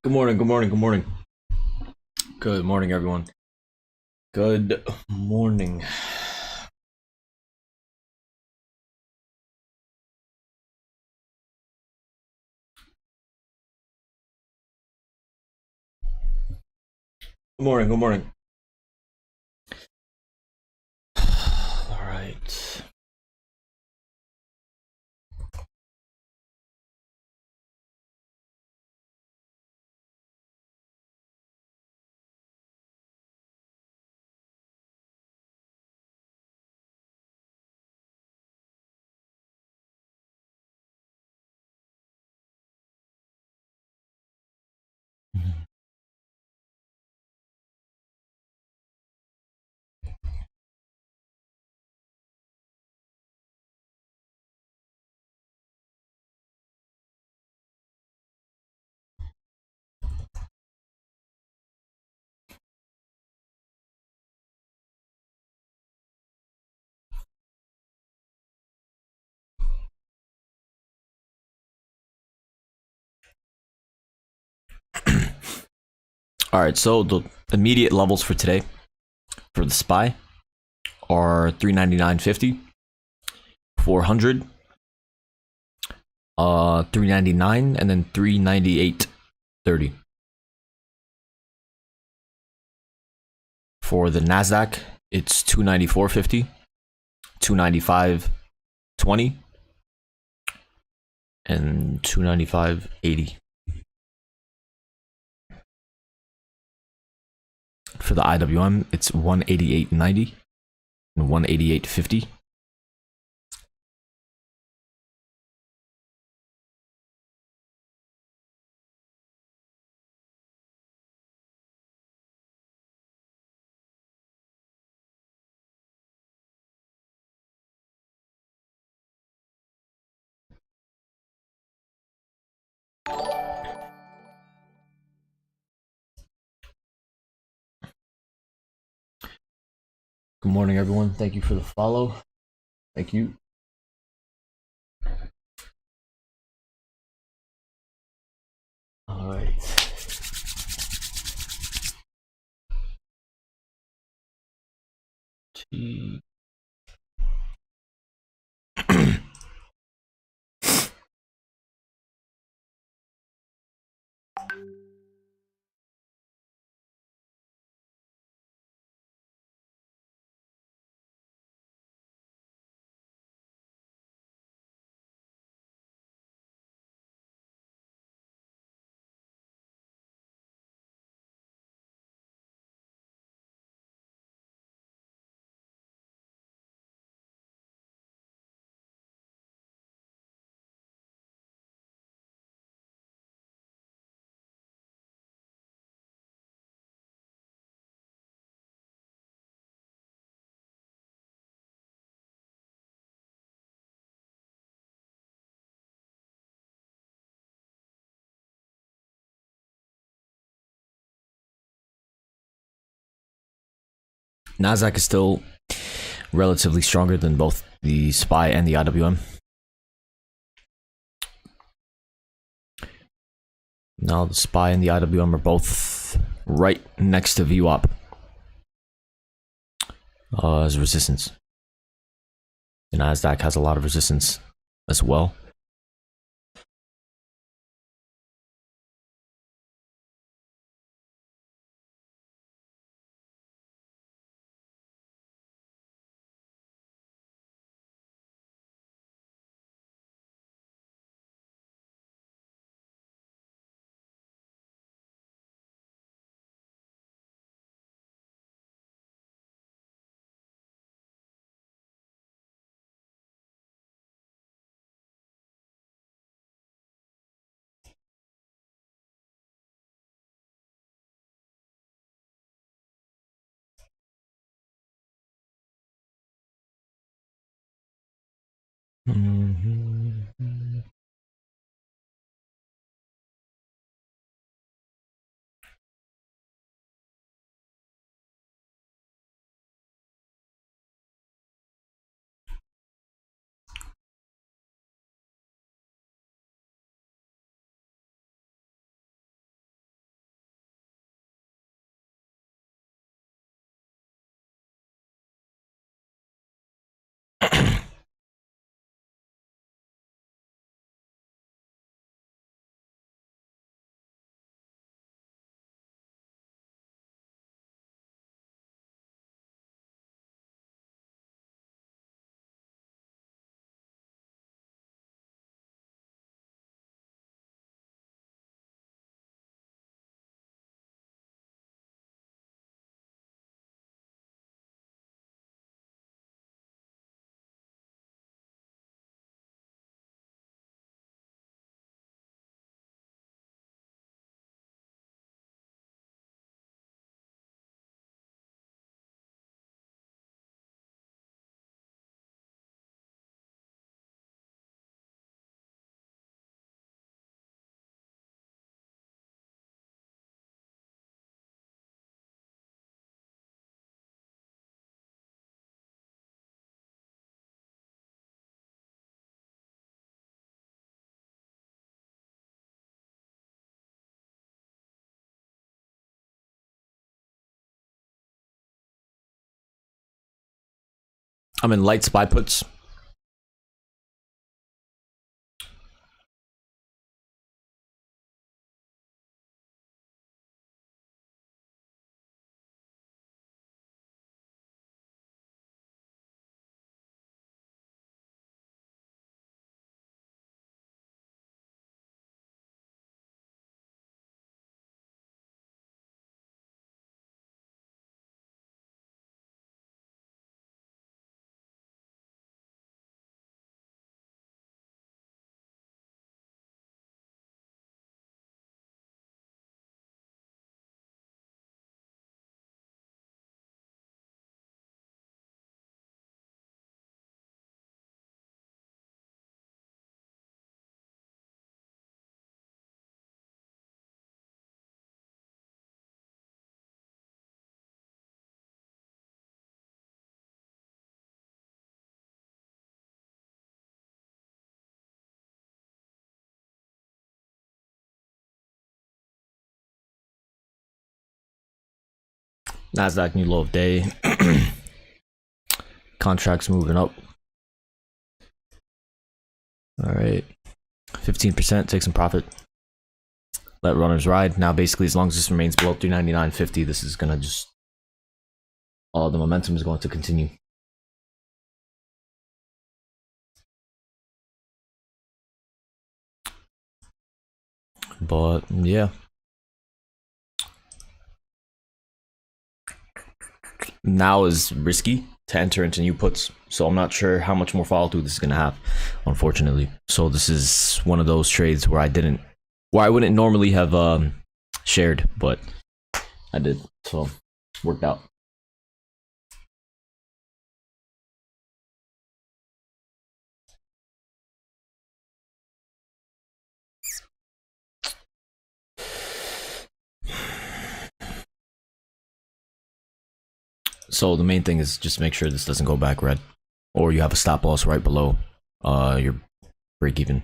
Good morning, good morning, good morning. Good morning, everyone. Good morning. Good morning, good morning. All right. All right, so the immediate levels for today for the SPY are 399.50, 400, 399, and then 398.30. For the NASDAQ, it's 294.50, 295.20, and 295.80. For the IWM, it's 188.90 and 188.50. Good morning, everyone. Thank you for the follow. Thank you. All right. NASDAQ is still relatively stronger than both the SPY and the IWM. Now the SPY and the IWM are both right next to VWAP as resistance. The NASDAQ has a lot of resistance as well. I'm in light SPY puts. NASDAQ new low of day. Contracts moving up. All right. 15%, take some profit. Let runners ride. Now, basically, as long as this remains below 399.50, this is going to just... the momentum is going to continue. But, yeah. Now is risky to enter into new puts, so I'm not sure how much more follow through this is gonna have, unfortunately. So this is one of those trades where I wouldn't normally have shared, but I did, so worked out. So the main thing is just make sure this doesn't go back red, or you have a stop loss right below your break even.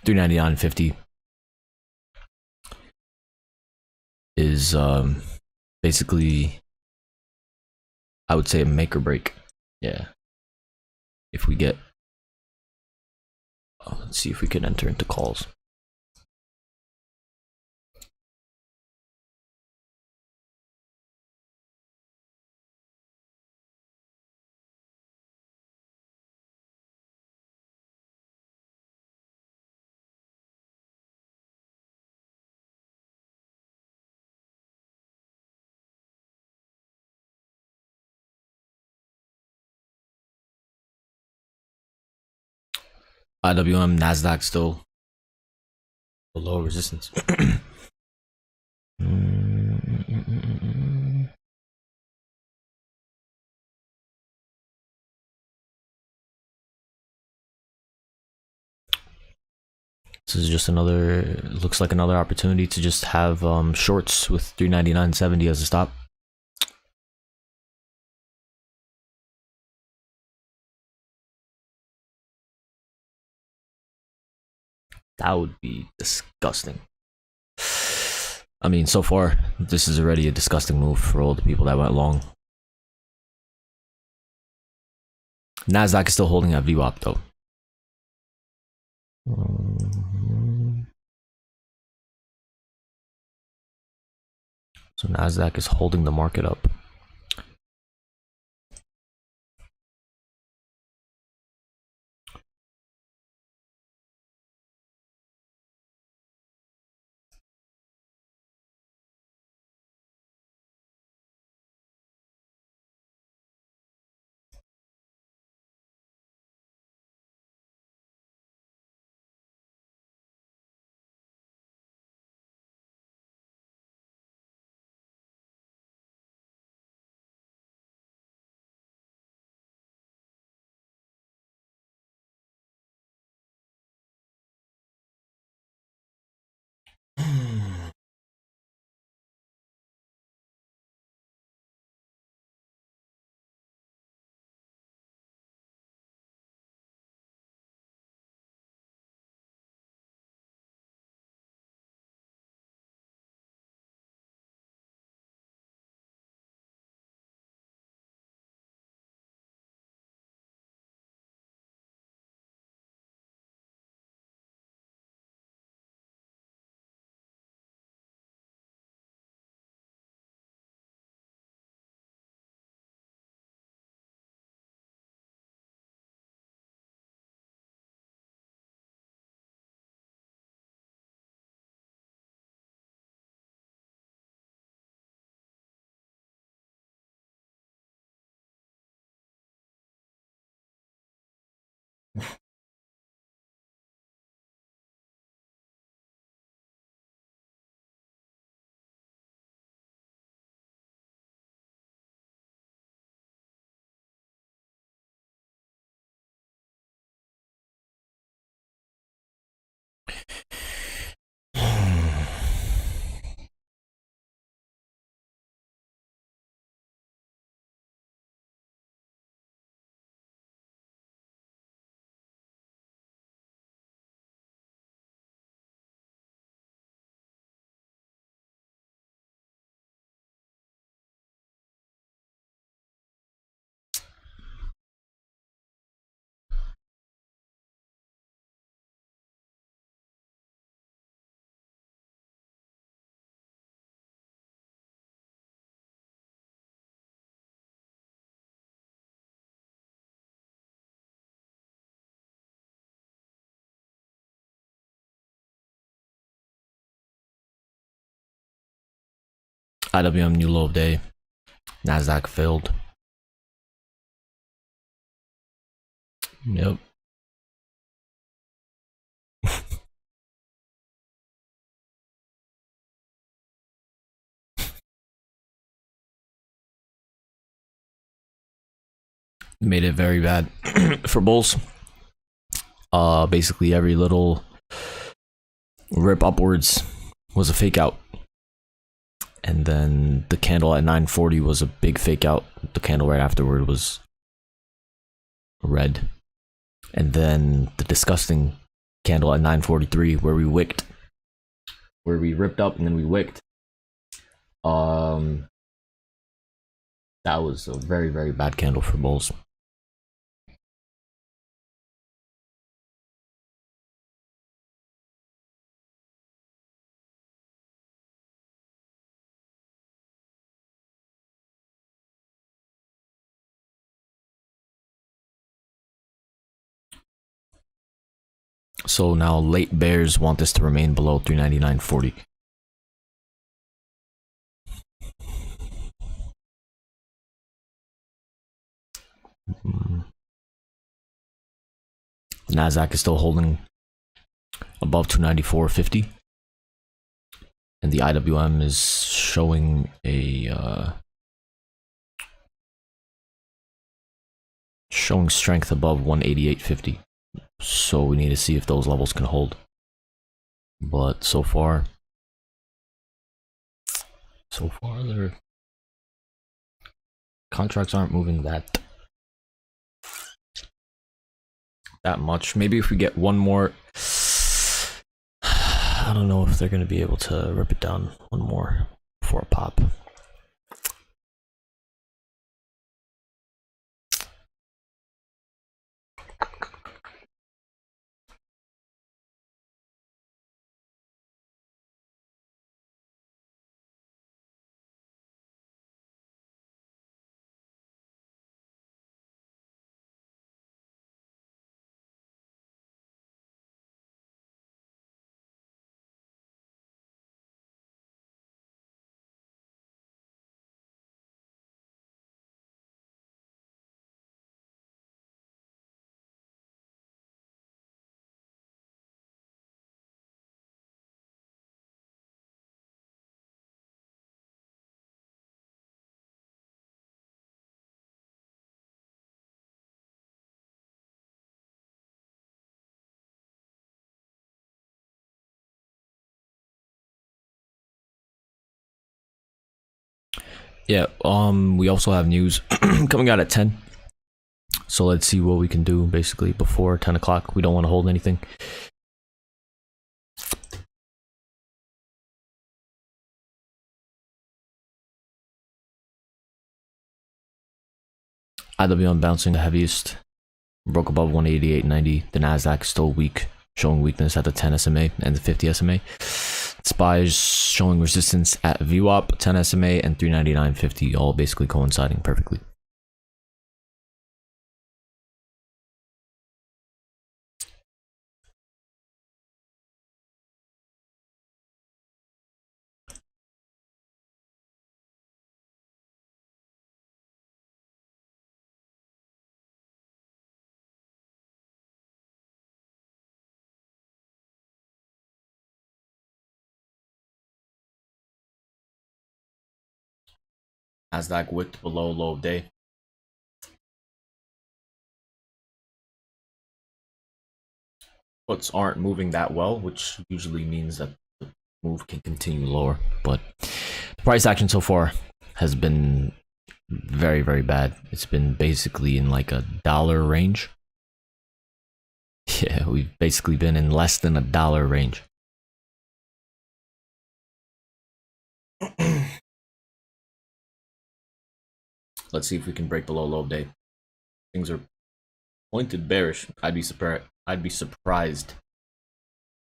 399.50 is basically, I would say, a make or break. Yeah. If we get, let's see if we can enter into calls. IWM, NASDAQ still below resistance. This is just another, looks like another opportunity to just have shorts with 399.70 as a stop. That would be disgusting. I mean, so far, this is already a disgusting move for all the people that went long. NASDAQ is still holding at VWAP though. So NASDAQ is holding the market up. IWM new low of day. NASDAQ failed. Yep. Made it very bad for bulls. Basically every little rip upwards was a fake out, and then the candle at 940 was a big fake out. The candle right afterward was red, and then the disgusting candle at 943 where we wicked, where we ripped up and then we wicked. That was a very, very bad candle for bulls. So now late bears want this to remain below 399.40. The NASDAQ is still holding above 294.50, and the IWM is showing a showing strength above 188.50. So we need to see if those levels can hold. But so far their contracts aren't moving that much. Maybe if we get one more, I don't know if they're going to be able to rip it down one more before a pop. Yeah, we also have news coming out at 10. So let's see what we can do basically before 10 o'clock. We don't want to hold anything. IWM bouncing the heaviest. Broke above 188.90. The NASDAQ still weak, showing weakness at the 10 SMA and the 50 SMA. SPY is showing resistance at VWAP, 10 SMA, and 399.50, all basically coinciding perfectly. NASDAQ wicked below low of day. Puts aren't moving that well, which usually means that the move can continue lower. But the price action so far has been very, very bad. It's been basically in like a dollar range. Yeah, we've basically been in less than a dollar range. Let's see if we can break below low of day. Things are pointed bearish. I'd be surprised.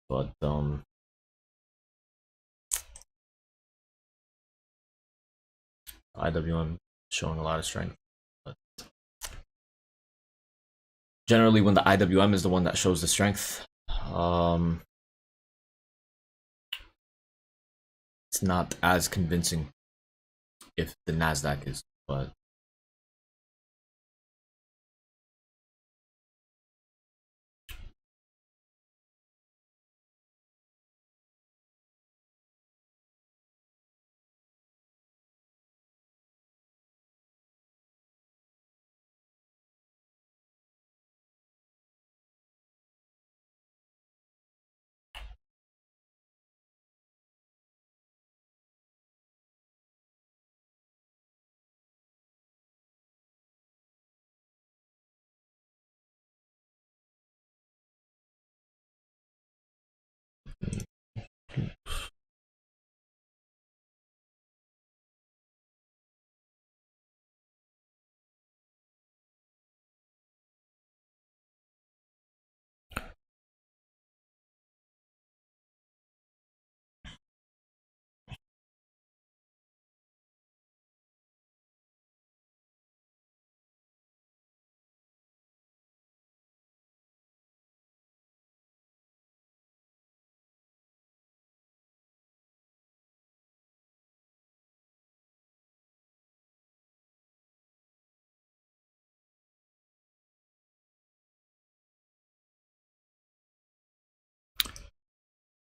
But IWM showing a lot of strength. But generally, when the IWM is the one that shows the strength, it's not as convincing if the NASDAQ is, but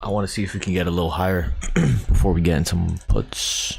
I want to see if we can get a little higher before we get into some puts.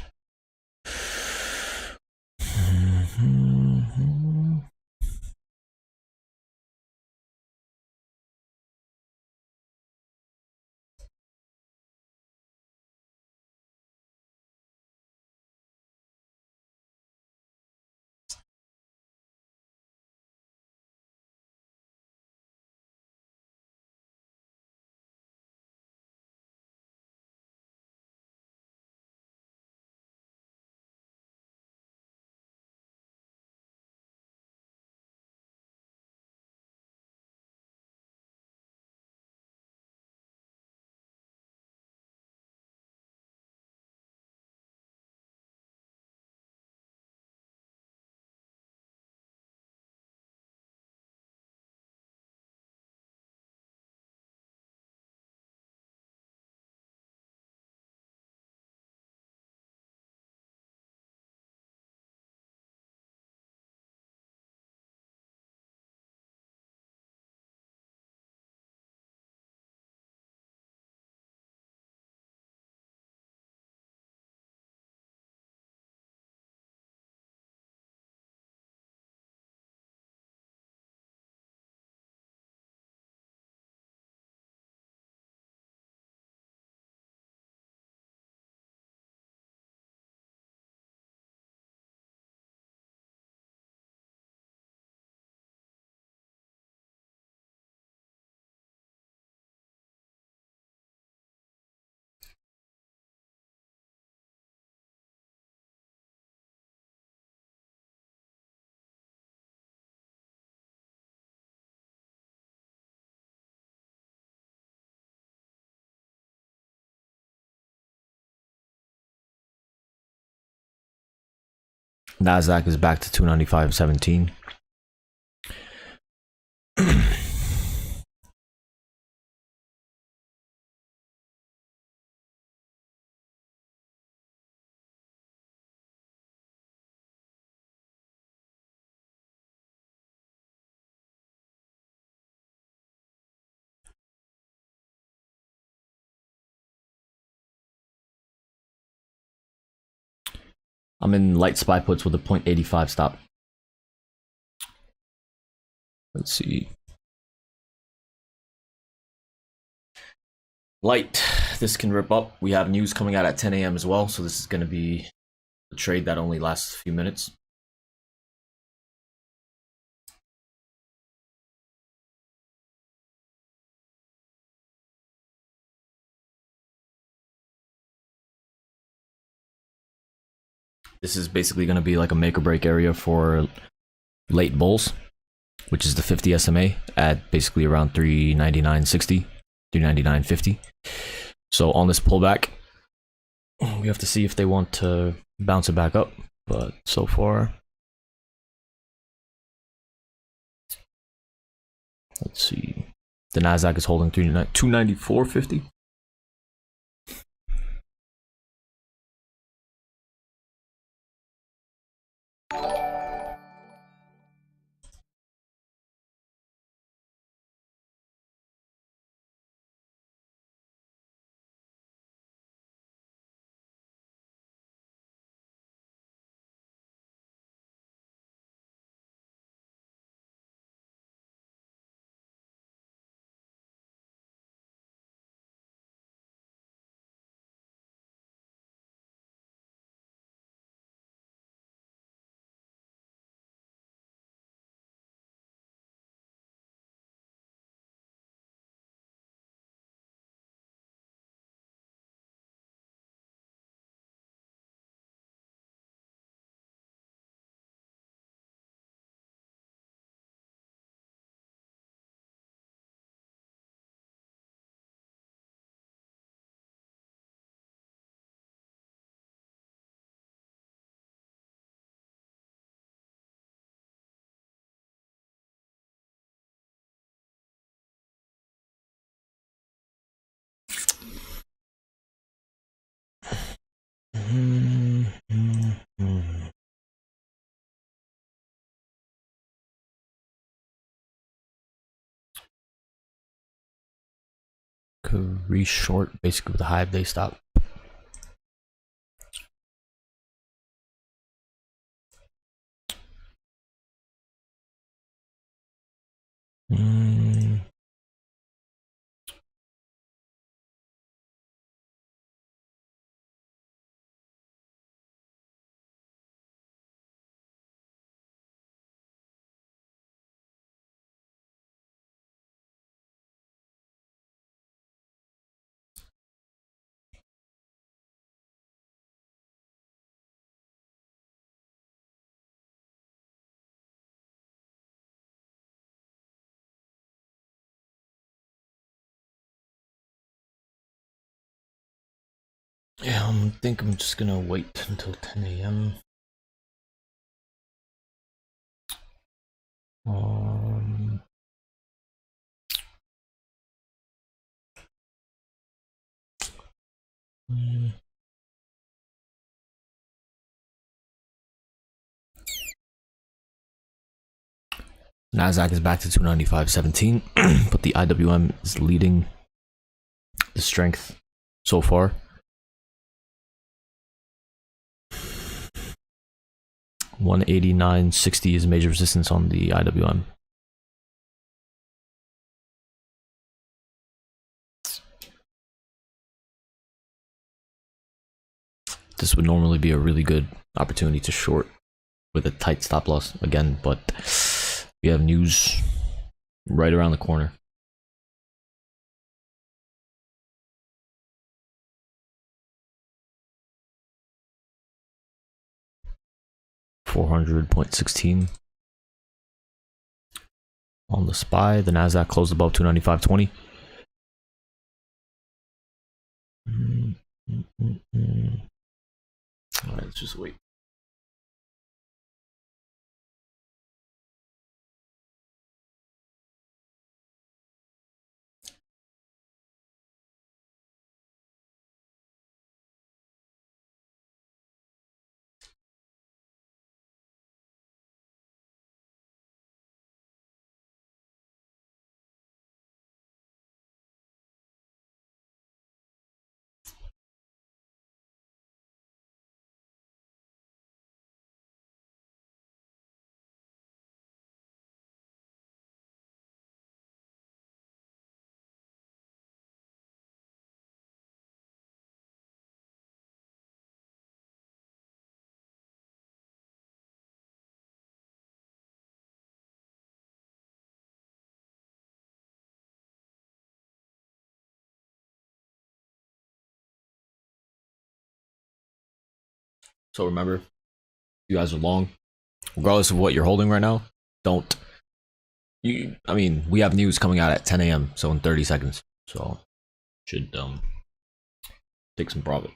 NASDAQ is back to 295.17. I'm in light SPY puts with a 0.85 stop. Let's see. Light, this can rip up. We have news coming out at 10 a.m. as well, so this is going to be a trade that only lasts a few minutes. This is basically going to be like a make or break area for late bulls, which is the 50 SMA at basically around 399.60, 399.50. So on this pullback, we have to see if they want to bounce it back up, but so far, let's see. The NASDAQ is holding 294.50. Could re-short basically with a high day stop. Yeah, I think I'm just gonna wait until 10 a.m. NASDAQ is back to 295.17, but the IWM is leading the strength so far. 189.60 is major resistance on the IWM. This would normally be a really good opportunity to short with a tight stop loss again, but we have news right around the corner. $400.16 on the SPY. The NASDAQ closed above 295.20. All right, let's just wait. So remember, you guys are long, regardless of what you're holding right now. Don't you? I mean, we have news coming out at 10 a.m. So in 30 seconds. So should take some profit.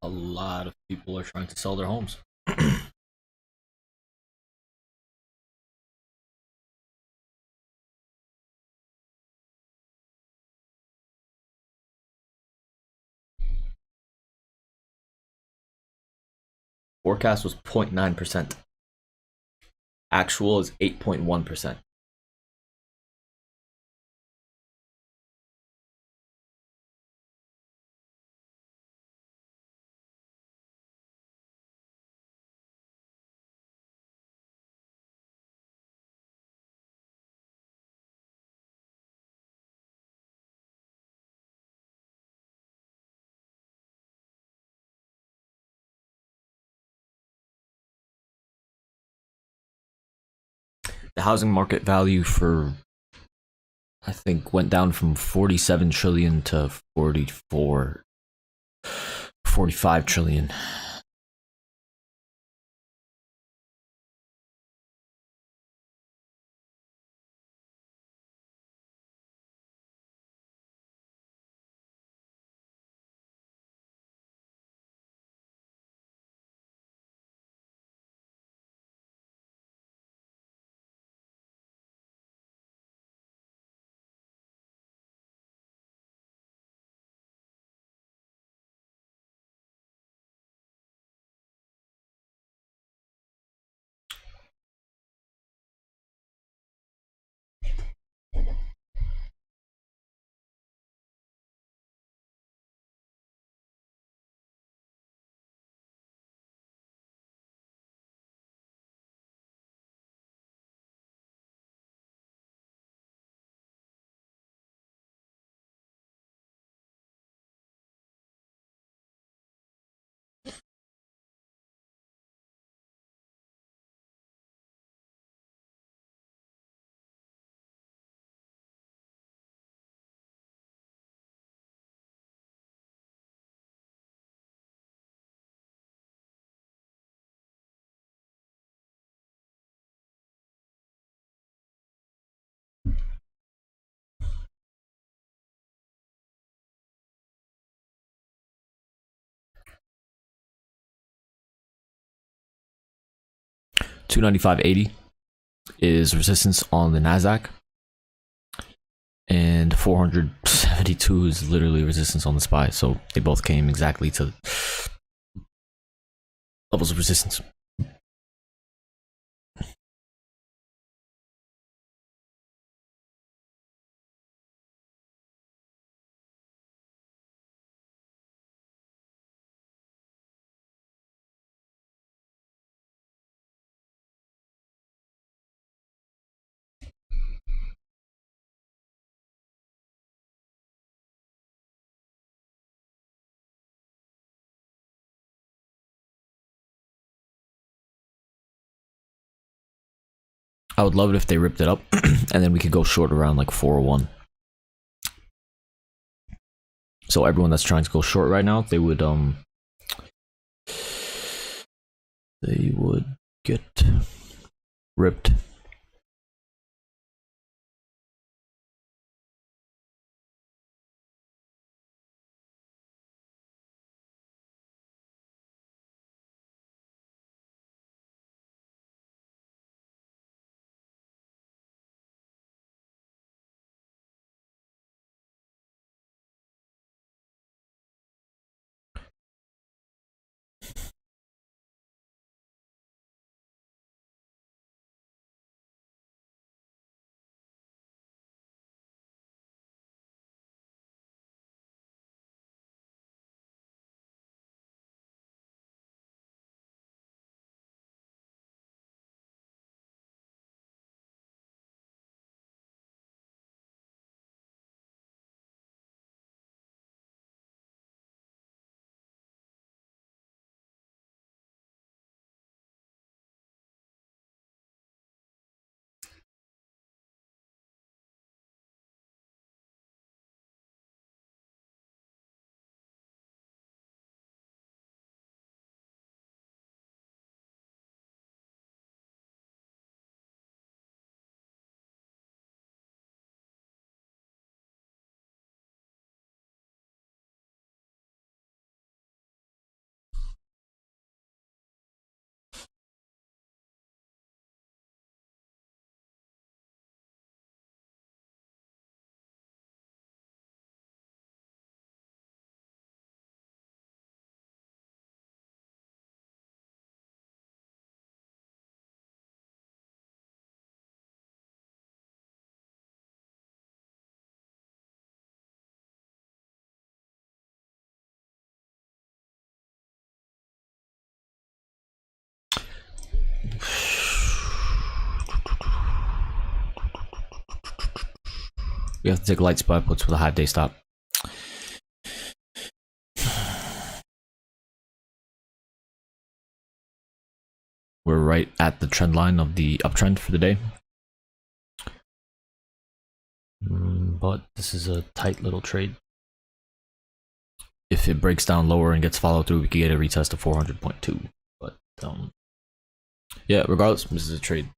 a lot of people are trying to sell their homes. Forecast was 0.9%. Actual is 8.1%. The housing market value for, I think, went down from 47 trillion to 45 trillion. $295.80 is resistance on the NASDAQ, and 472 is literally resistance on the SPY. So they both came exactly to levels of resistance. I would love it if they ripped it up and then we could go short around like 401. So everyone that's trying to go short right now, they would get ripped. We have to take light SPY puts with a 5-day stop. We're right at the trend line of the uptrend for the day. But this is a tight little trade. If it breaks down lower and gets followed through, we could get a retest of 400.2. But yeah, regardless, this is a trade.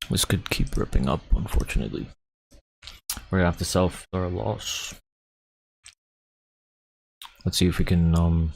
This could keep ripping up, unfortunately. We're gonna have to sell for a loss. Let's see if we can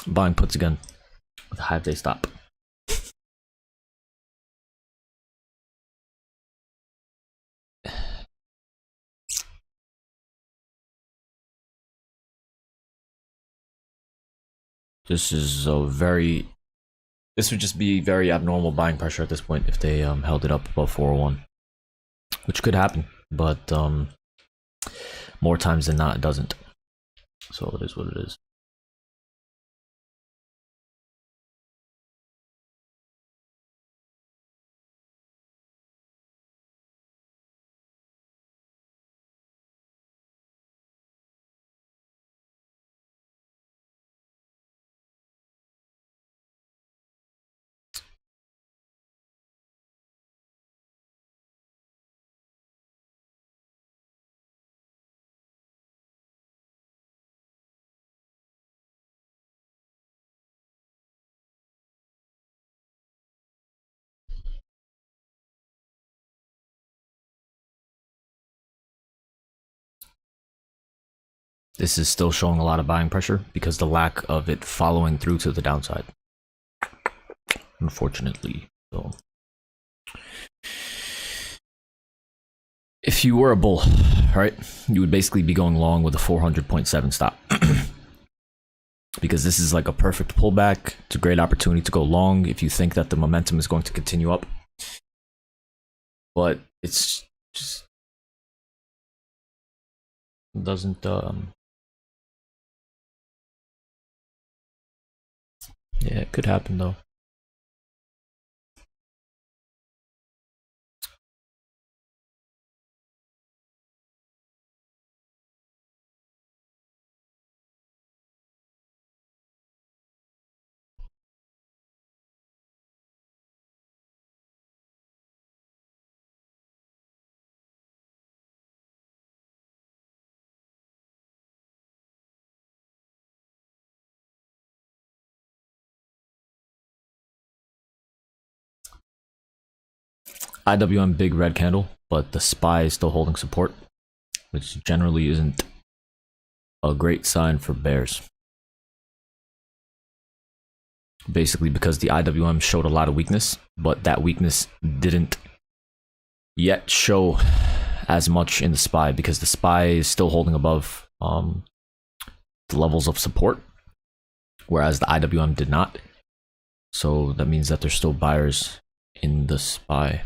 buying puts again with a 5-day stop. This would just be very abnormal buying pressure at this point if they held it up above 401, which could happen, but more times than not it doesn't. So it is what it is. This is still showing a lot of buying pressure because the lack of it following through to the downside, unfortunately. So if you were a bull, right, you would basically be going long with a 400.7 stop. Because this is like a perfect pullback. It's a great opportunity to go long if you think that the momentum is going to continue up. But it's just doesn't yeah, it could happen though. IWM big red candle, but the SPY is still holding support, which generally isn't a great sign for bears. Basically because the IWM showed a lot of weakness, but that weakness didn't yet show as much in the SPY because the SPY is still holding above the levels of support, whereas the IWM did not. So that means that there's still buyers in the SPY.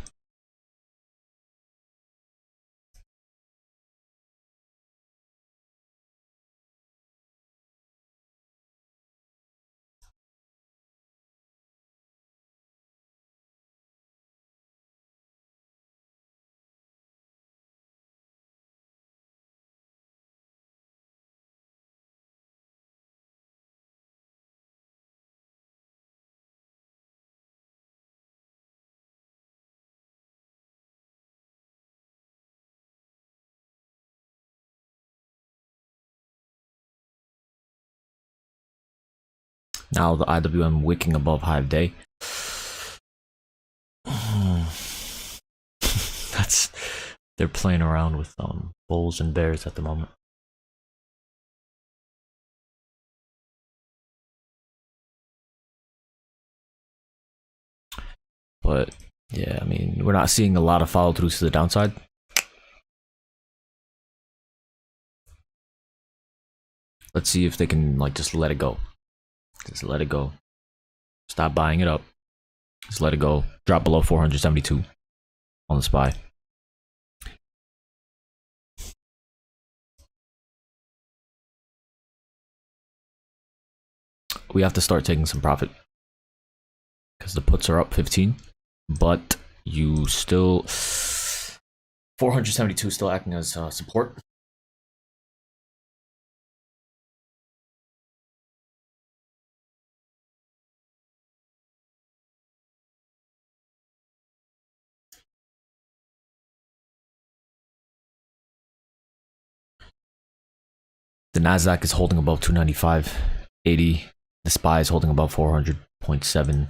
Now the IWM wicking above high of day. They're playing around with bulls and bears at the moment. But yeah, I mean, we're not seeing a lot of follow throughs to the downside. Let's see if they can like just let it go. Just let it go. Stop buying it up. Just let it go. Drop below 472 on the SPY. We have to start taking some profit because the puts are up 15, but you still 472 still acting as support. The NASDAQ is holding above 295.80. The SPY is holding above 400.7.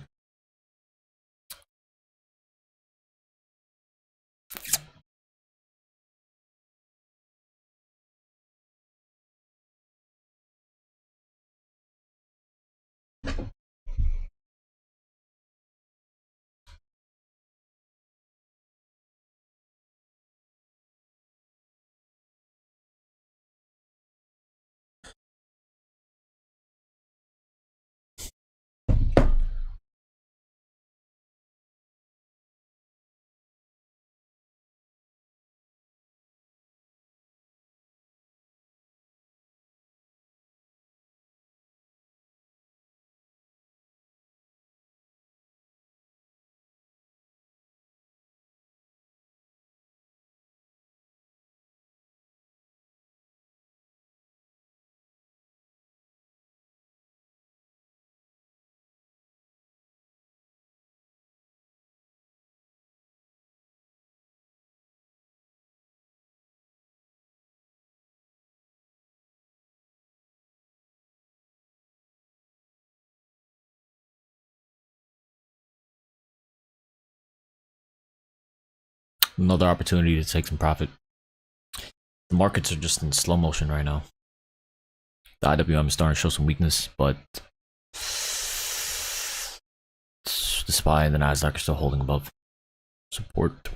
Another opportunity to take some profit. The markets are just in slow motion right now. The IWM is starting to show some weakness, but the SPY and the NASDAQ are still holding above support.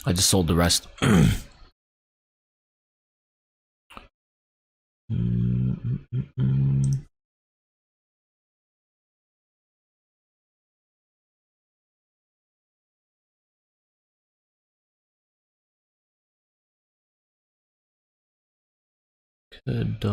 I just sold the rest. Could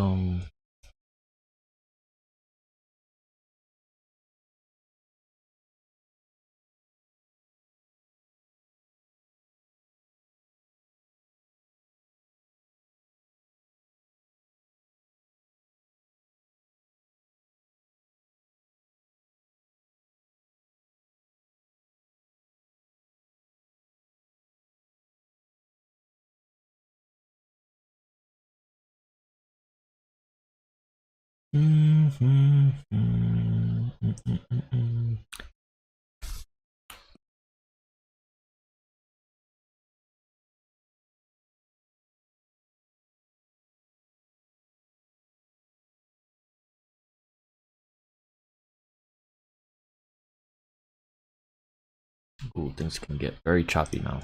ooh, things can get very choppy now.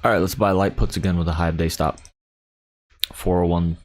All right, let's buy light puts again with a high day stop. 401.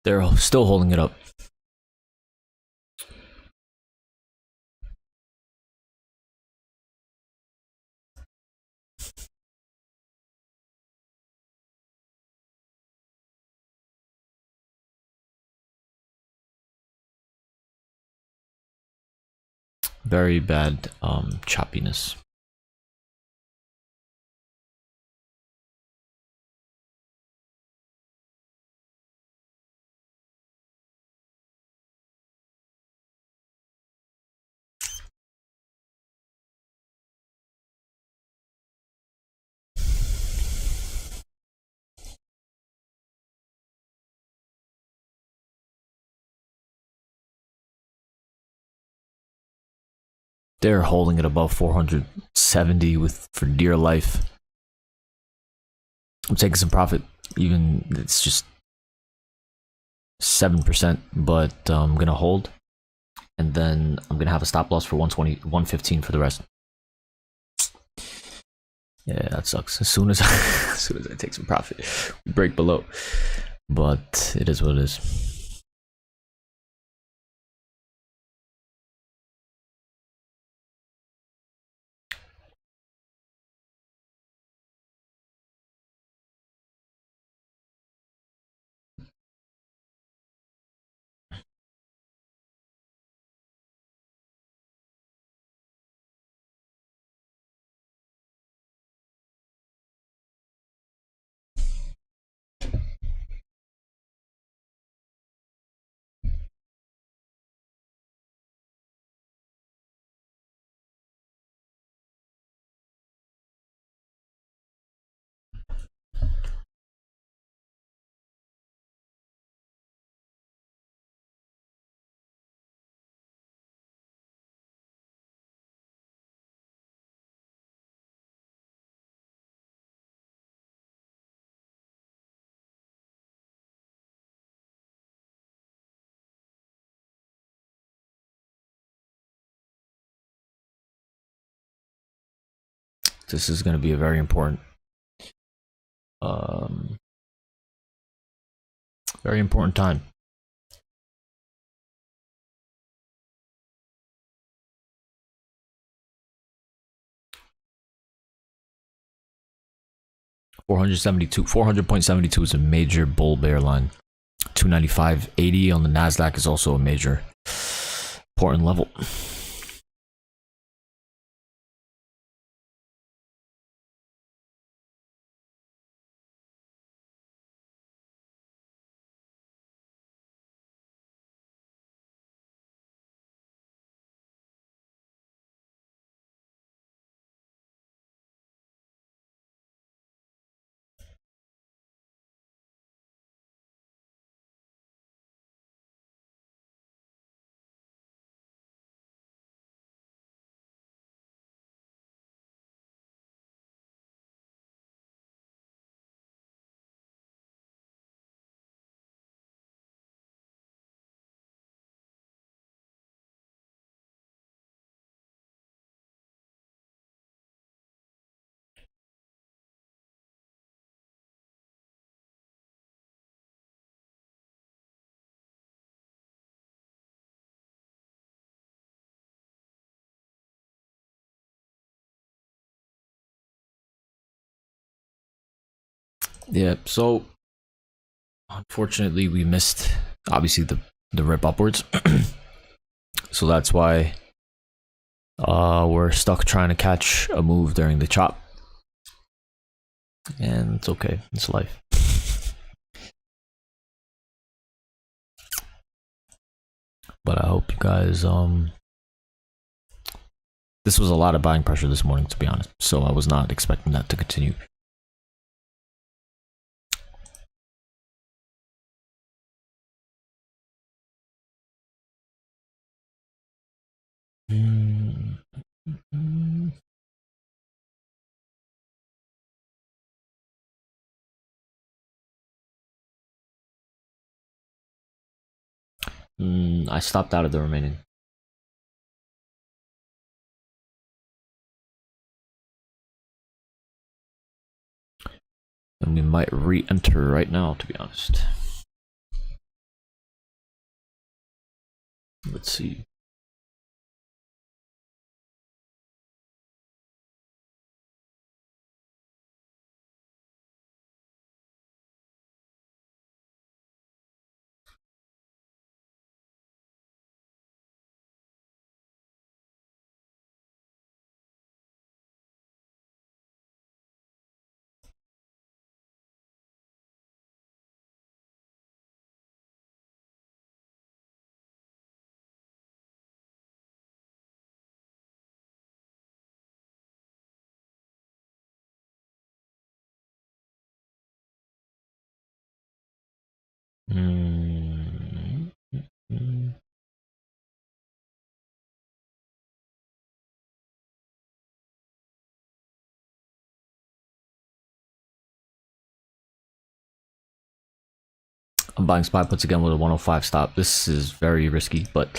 They're still holding it up. Very bad choppiness. They're holding it above 470 with for dear life. I'm taking some profit, even it's just 7%, but I'm gonna hold, and then I'm gonna have a stop loss for 120, 115 for the rest. Yeah, that sucks. As soon as as soon as I take some profit, we break below, but it is what it is. This is going to be a very important time. $400.72 is a major bull bear line. 295.80 on the NASDAQ is also a major important level. Yeah, so unfortunately we missed obviously the rip upwards. So that's why we're stuck trying to catch a move during the chop. And it's okay, it's life. But I hope you guys this was a lot of buying pressure this morning, to be honest, so I was not expecting that to continue. I stopped out of the remaining. And we might re-enter right now, to be honest. Let's see. I'm buying SPY puts again with a 105 stop. This is very risky, but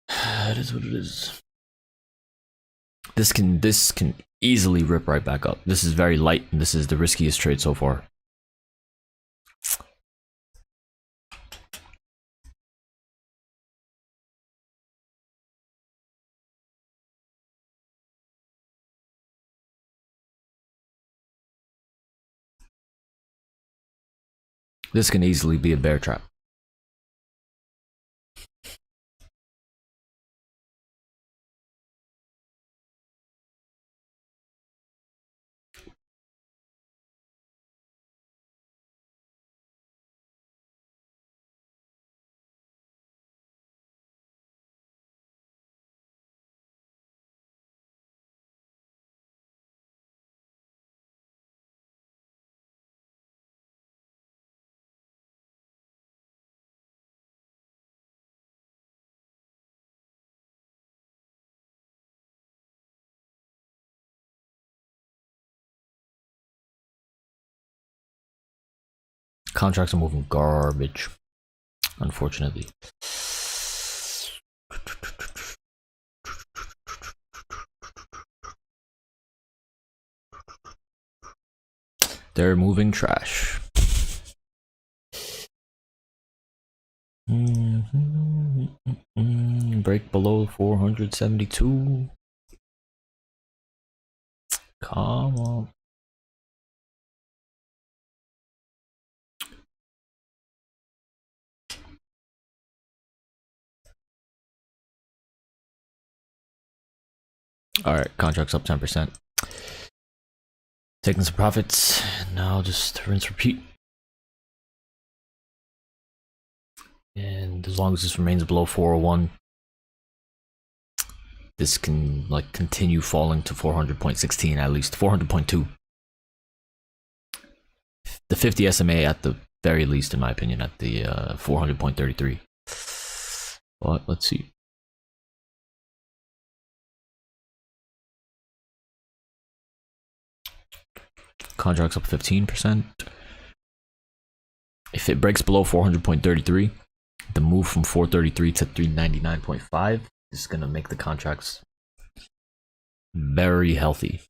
it is what it is. This can easily rip right back up. This is very light, and this is the riskiest trade so far. This can easily be a bear trap. Contracts are moving garbage, unfortunately. They're moving trash. Break below 472. Come on. All right, contracts up 10%. Taking some profits. Now just rinse, repeat. And as long as this remains below 401, this can like continue falling to 400.16 at least, 400.2. The 50 SMA at the very least, in my opinion, at the 400.33. But let's see. Contracts up 15%. If it breaks below 400.33, the move from 433 to 399.5 is going to make the contracts very healthy.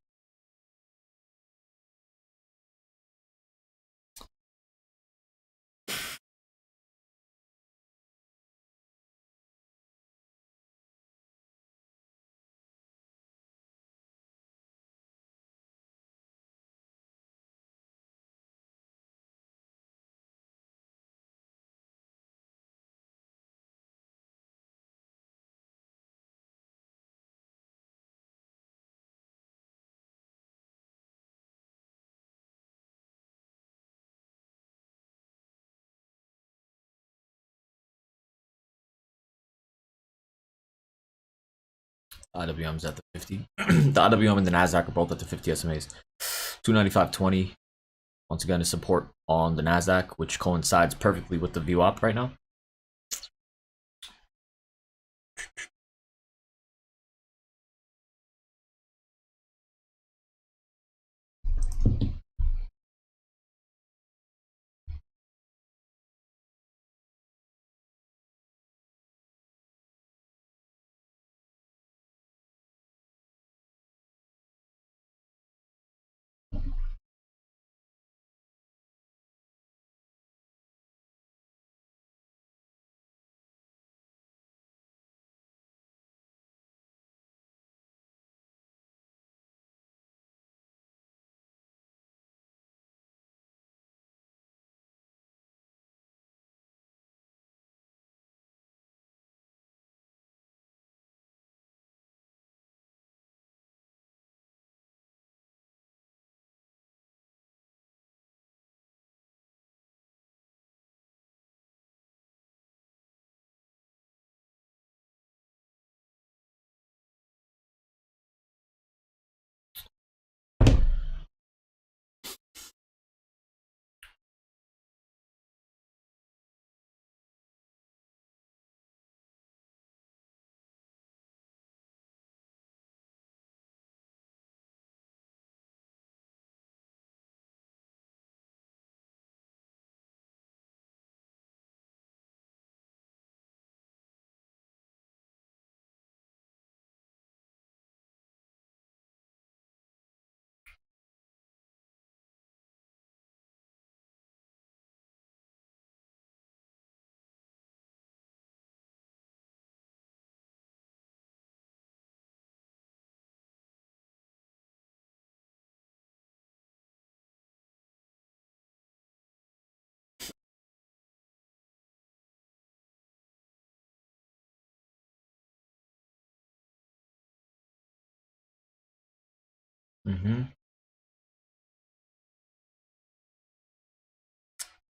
IWM's at the 50. The IWM and the NASDAQ are both at the 50 SMAs. 295.20. Once again, is support on the NASDAQ, which coincides perfectly with the VWAP right now.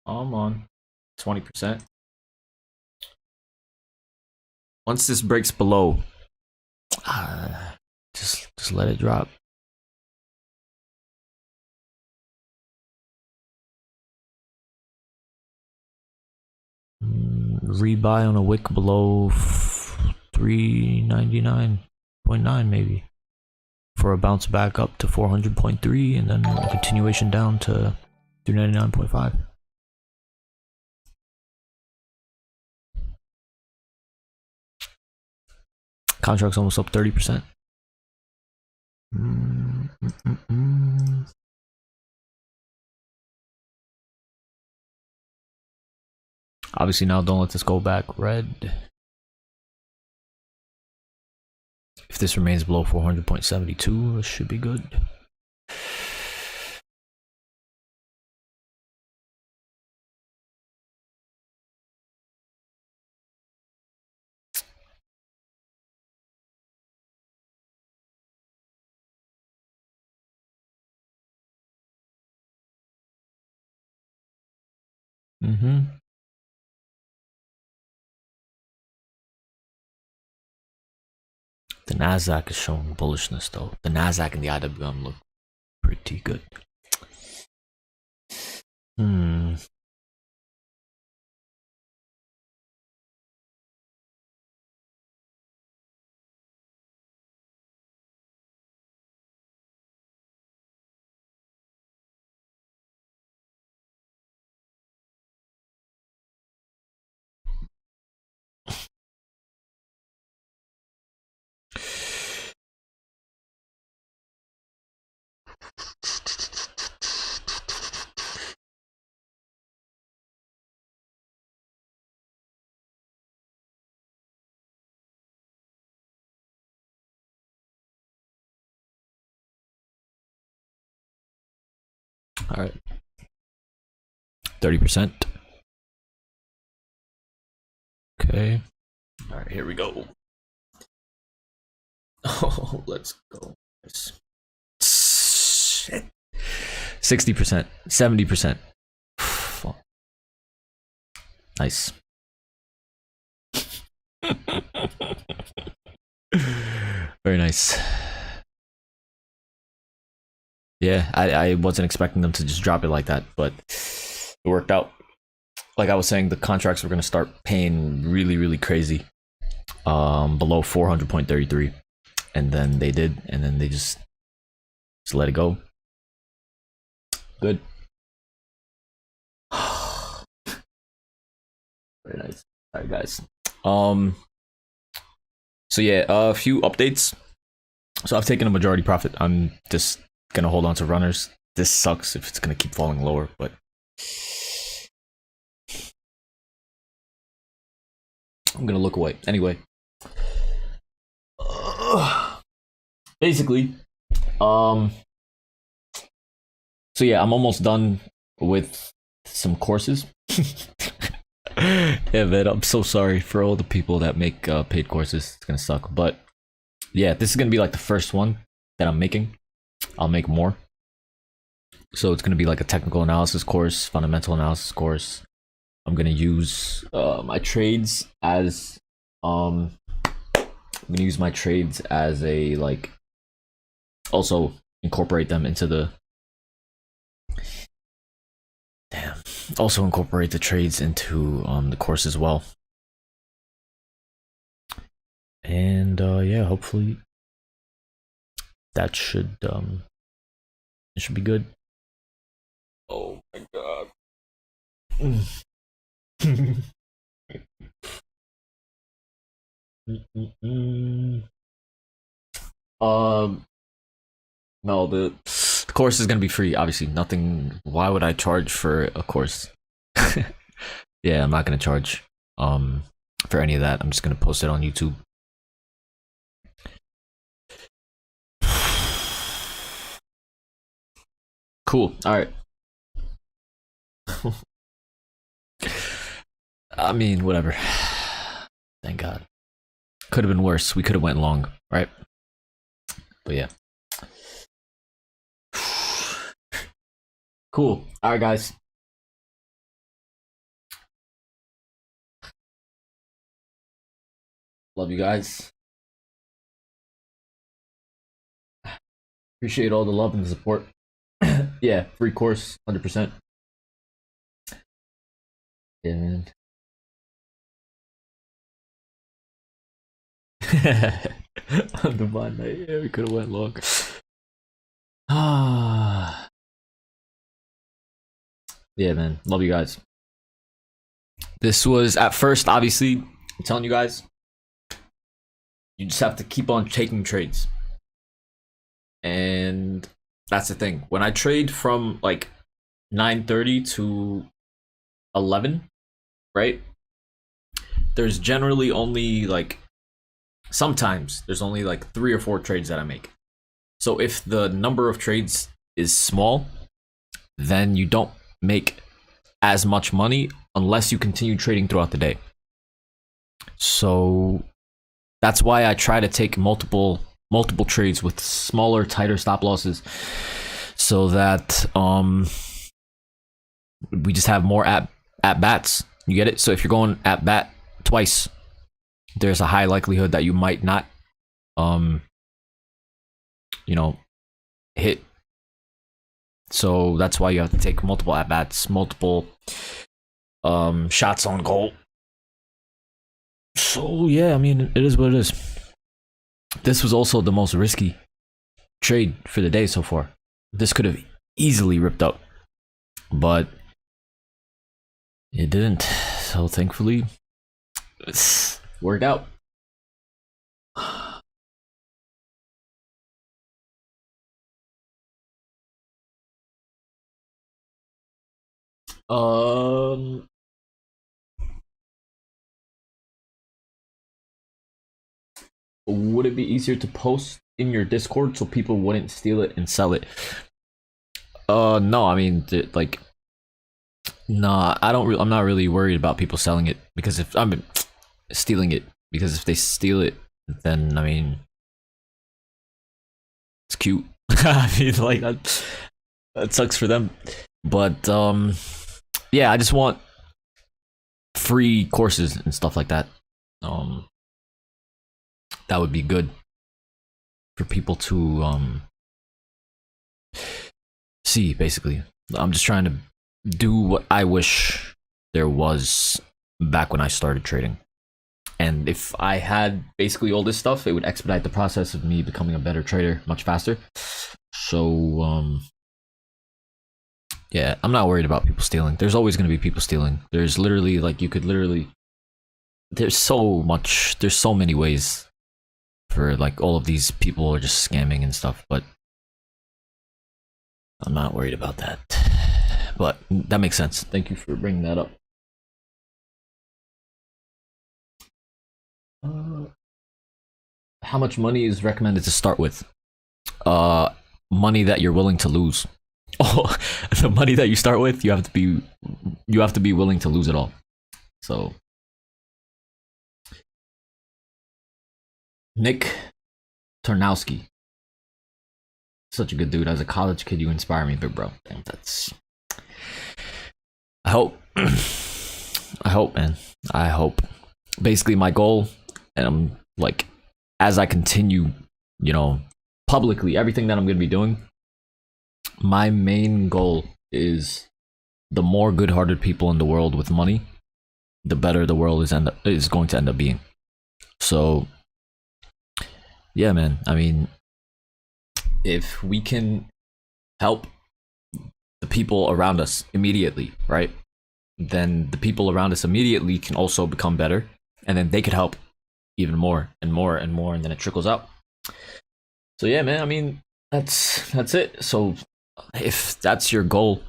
I'm on 20%. Once this breaks below, just let it drop. Rebuy on a wick below 399.9 maybe, for a bounce back up to 400.3 and then a continuation down to 399.5. Contract's almost up 30%. Obviously now don't let this go back red. If this remains below 400.72, it should be good. The NASDAQ is showing bullishness though. The NASDAQ and the IWM look pretty good. All right, 30%. Okay. All right, here we go. Oh, let's go. Shit. 60%, 70%. Nice. Very nice. Yeah, I wasn't expecting them to just drop it like that, but it worked out. Like I was saying, the contracts were going to start paying really crazy below 400.33, and then they did, and then they just let it go. Good. Very nice. All right, guys. So yeah, a few updates. So I've taken a majority profit. I'm just gonna hold on to runners. This sucks if it's gonna keep falling lower, but I'm gonna look away anyway. Basically, so yeah, I'm almost done with some courses. Yeah, man, I'm so sorry for all the people that make paid courses. It's gonna suck, but yeah, this is gonna be like the first one that I'm making. I'll make more. So it's gonna be like a technical analysis course, fundamental analysis course. I'm gonna use my trades as I'm gonna use my trades as a like, also incorporate them into the also incorporate the trades into the course as well. And yeah, hopefully that should it should be good. Oh my god. No, the course is gonna be free, obviously. Nothing. Why would I charge for a course? Yeah, I'm not gonna charge for any of that. I'm just gonna post it on YouTube. Cool. All right. I mean, whatever. Thank God. Could have been worse. We could have went long, right? But yeah. Cool. All right, guys. Love you guys. Appreciate all the love and the support. Yeah, free course, 100%. Yeah, man. On the bond night, yeah, we could have went long. Ah. Yeah, man. Love you guys. This was at first, obviously, I'm telling you guys, you just have to keep on taking trades. And that's the thing. When I trade from like 9:30 to 11, right? There's generally only like, sometimes there's only like 3 or 4 trades that I make. So if the number of trades is small, then you don't make as much money unless you continue trading throughout the day. So that's why I try to take multiple trades with smaller, tighter stop losses, so that we just have more at bats. You get it? So if you're going at bat twice, there's a high likelihood that you might not hit. So that's why you have to take multiple at bats, multiple shots on goal. So yeah, I mean, it is what it is. This was also the most risky trade for the day so far. This could have easily ripped up, but it didn't. So thankfully, it's worked out. Would it be easier to post in your Discord so people wouldn't steal it and sell it? No, I mean, like, nah, I'm not really worried about people selling it, because if stealing it, because if they steal it, then I mean, it's cute. I mean, like, that sucks for them. But yeah, I just want free courses and stuff like that. That would be good for people to see, basically. I'm just trying to do what I wish there was back when I started trading. And if I had basically all this stuff, it would expedite the process of me becoming a better trader much faster. So yeah, I'm not worried about people stealing. There's always going to be people stealing. There's literally, like, there's so many ways for, like, all of these people are just scamming and stuff, but I'm not worried about that. But that makes sense. Thank you for bringing that up. How much money is recommended to start with? Money that you're willing to lose. Oh, the money that you start with, you have to be willing to lose it all. So Nick Tarnowski, such a good dude. As a college kid, you inspire me, big bro. Damn, that's. I hope, man. I hope. Basically, my goal, and I'm like, as I continue, publicly, everything that I'm going to be doing, my main goal is the more good-hearted people in the world with money, the better the world is going to end up being. So yeah, man, I mean, if we can help the people around us immediately, right, then the people around us immediately can also become better, and then they could help even more and more and more, and then it trickles out. So yeah, man, I mean, that's it. So if that's your goal,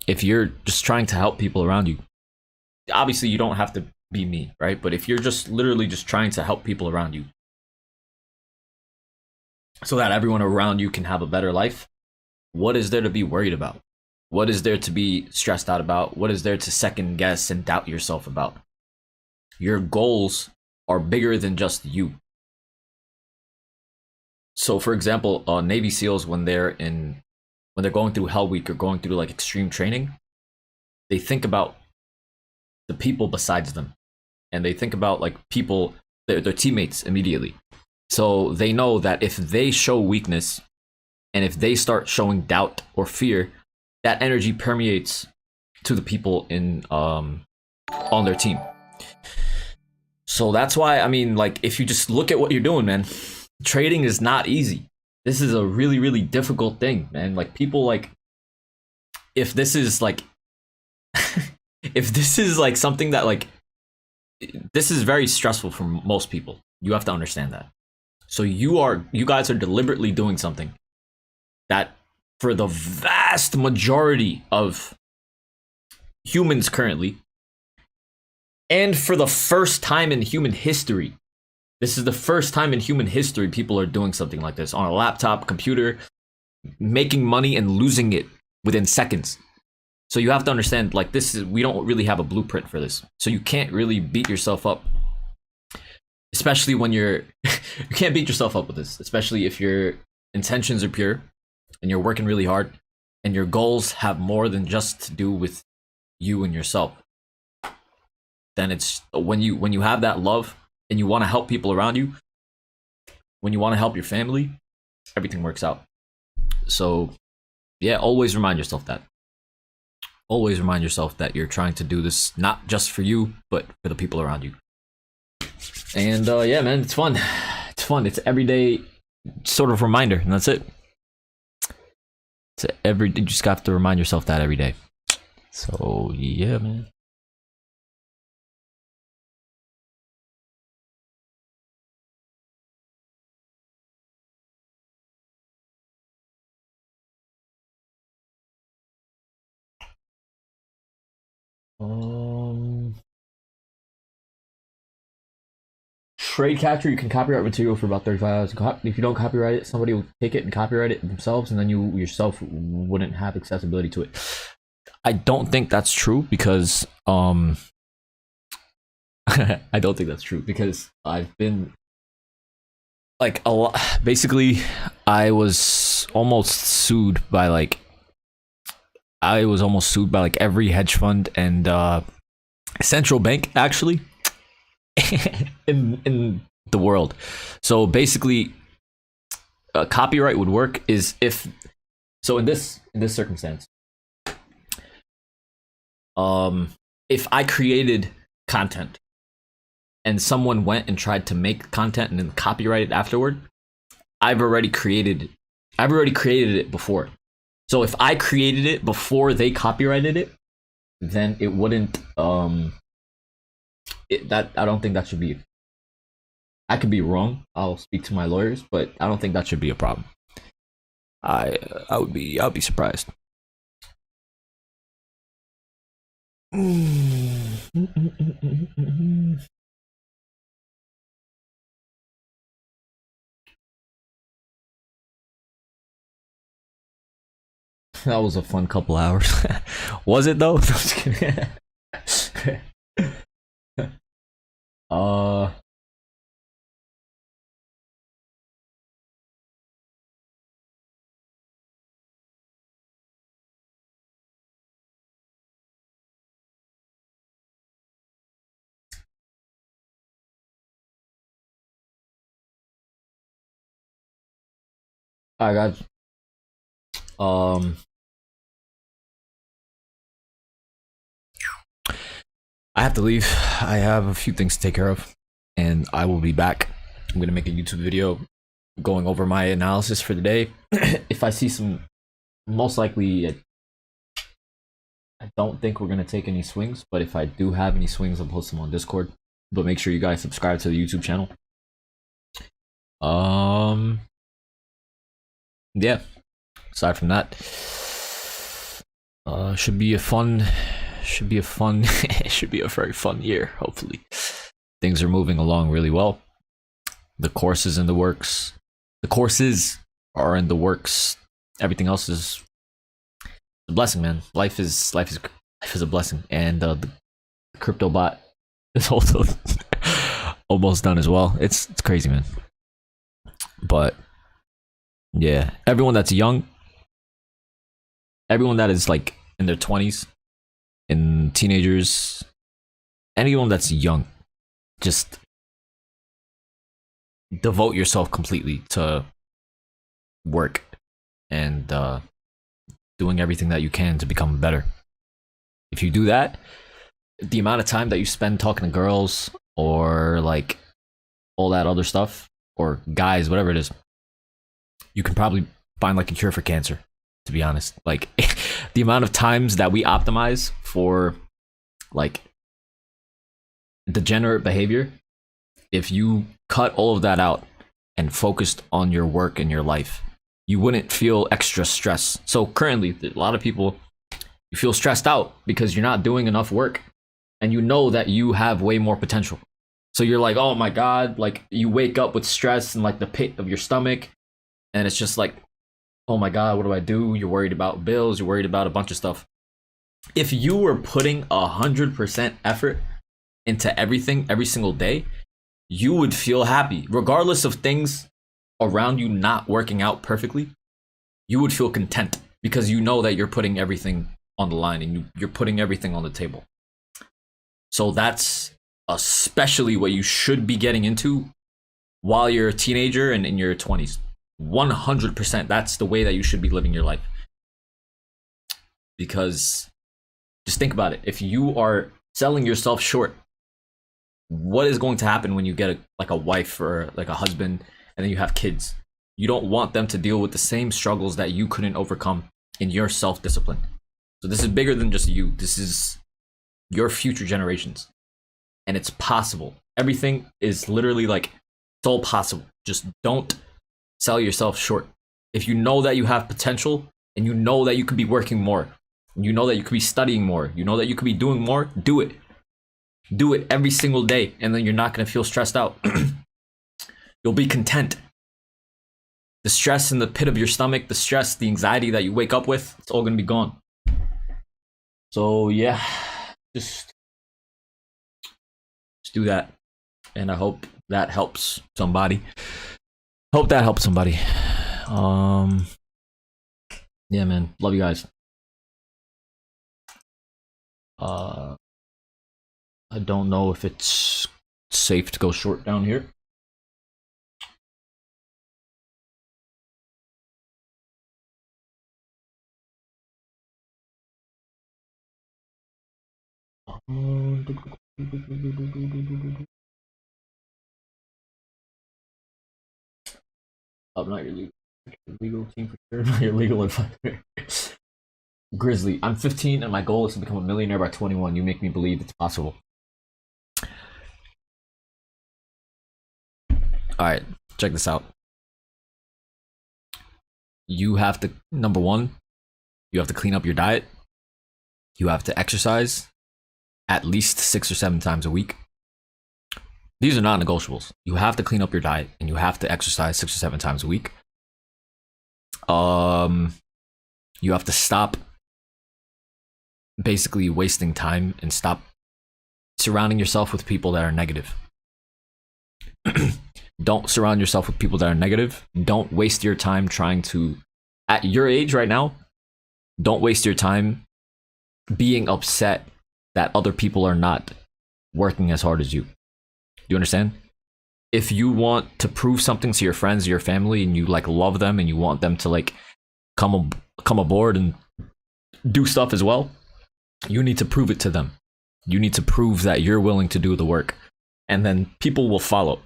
if you're just trying to help people around you, obviously you don't have to be me, right? But if you're just literally just trying to help people around you so that everyone around you can have a better life, what is there to be worried about? What is there to be stressed out about? What is there to second guess and doubt yourself about? Your goals are bigger than just you. So for example, Navy SEALs, when they're going through Hell Week or going through like extreme training, they think about the people besides them, and they think about like people, their teammates immediately. So they know that if they show weakness and if they start showing doubt or fear, that energy permeates to the people on their team. So that's why, I mean, like, if you just look at what you're doing, man, trading is not easy. This is a really, really difficult thing, man. Like, people, like, if this is like if this is like something that, like, this is very stressful for most people. You have to understand that. So you guys are deliberately doing something that for the vast majority of humans currently And for the first time in human history, this is the first time in human history people are doing something like this on a laptop, computer, making money and losing it within seconds. So you have to understand, like, this is, we don't really have a blueprint for this. So you can't really beat yourself up, especially when you're, you can't beat yourself up with this, especially if your intentions are pure and you're working really hard and your goals have more than just to do with you and yourself. Then it's when you have that love and you want to help people around you, when you want to help your family, everything works out. So yeah, always remind yourself that. Always remind yourself that you're trying to do this not just for you, but for the people around you. And yeah, man, it's fun. It's fun. It's everyday sort of reminder, and that's it. You just have to remind yourself that every day. So yeah, man. Trade catcher, you can copyright material for about 35 hours. If you don't copyright it, somebody will take it and copyright it themselves, and then you yourself wouldn't have accessibility to it. I don't think that's true because I don't think that's true because I've been like a lot. Basically, I was almost sued by like every hedge fund and central bank actually in the world. So basically, copyright would work is if so in this circumstance, if I created content and someone went and tried to make content and then copyright it afterward, I've already created it before. So if I created it before they copyrighted it, then it wouldn't I don't think that should be. I could be wrong. I'll speak to my lawyers, but I don't think that should be a problem. I would be surprised. That was a fun couple hours. Was it though? Just kidding. All right, guys. I have to leave. I have a few things to take care of, and I will be back. I'm gonna make a YouTube video going over my analysis for the day. If I see some, most likely, I don't think we're gonna take any swings, but if I do have any swings, I'll post them on Discord. But make sure you guys subscribe to the YouTube channel. Yeah. Aside from that, should be a very fun year. Hopefully, things are moving along really well. The course is in the works. The courses are in the works. Everything else is a blessing, man. Life is a blessing, and the crypto bot is also almost done as well. It's crazy, man. But yeah, everyone that's young, everyone that is like in their 20s, and teenagers, anyone that's young, just devote yourself completely to work and doing everything that you can to become better. If you do that, the amount of time that you spend talking to girls or like all that other stuff, or guys, whatever it is, you can probably find like a cure for cancer, to be honest. Like the amount of times that we optimize for like degenerate behavior, if you cut all of that out and focused on your work and your life, you wouldn't feel extra stress. So currently, a lot of people, you feel stressed out because you're not doing enough work. and you know that you have way more potential. So you're like, oh my God, like you wake up with stress in like the pit of your stomach, and it's just like, oh my God, what do I do? You're worried about bills, you're worried about a bunch of stuff. If you were putting 100% effort into everything every single day, you would feel happy, regardless of things around you not working out perfectly. You would feel content because you know that you're putting everything on the line and you're putting everything on the table. So that's especially what you should be getting into while you're a teenager and in your 20s. 100%, that's the way that you should be living your life. Because just think about it. If you are selling yourself short, what is going to happen when you get a wife or like a husband and then you have kids? You don't want them to deal with the same struggles that you couldn't overcome in your self-discipline. So this is bigger than just you. This is your future generations. And it's possible. Everything is literally like, it's all possible. Just don't sell yourself short. If you know that you have potential and you know that you could be working more, and you know that you could be studying more, you know that you could be doing more, do it. Do it every single day, and then you're not going to feel stressed out. You'll be content. The stress in the pit of your stomach, the stress, the anxiety that you wake up with, it's all going to be gone. So yeah, just do that. And I hope that helps somebody. Hope that helps somebody. Yeah, man. Love you guys. I don't know if it's safe to go short down here. I'm not your legal team for sure. Not your legal advisor. Grizzly, I'm 15 and my goal is to become a millionaire by 21. You make me believe it's possible. All right, check this out. You have to, number one, you have to clean up your diet. You have to exercise at least 6 or 7 times a week. These are non-negotiables. You have to clean up your diet and you have to exercise 6 or 7 times a week. You have to stop basically wasting time and stop surrounding yourself with people that are negative. Don't surround yourself with people that are negative. Don't waste your time trying to, at your age right now, don't waste your time being upset that other people are not working as hard as you. Do you understand? If you want to prove something to your friends, your family, and you like love them and you want them to like come aboard and do stuff as well, you need to prove it to them. You need to prove that you're willing to do the work, and then people will follow.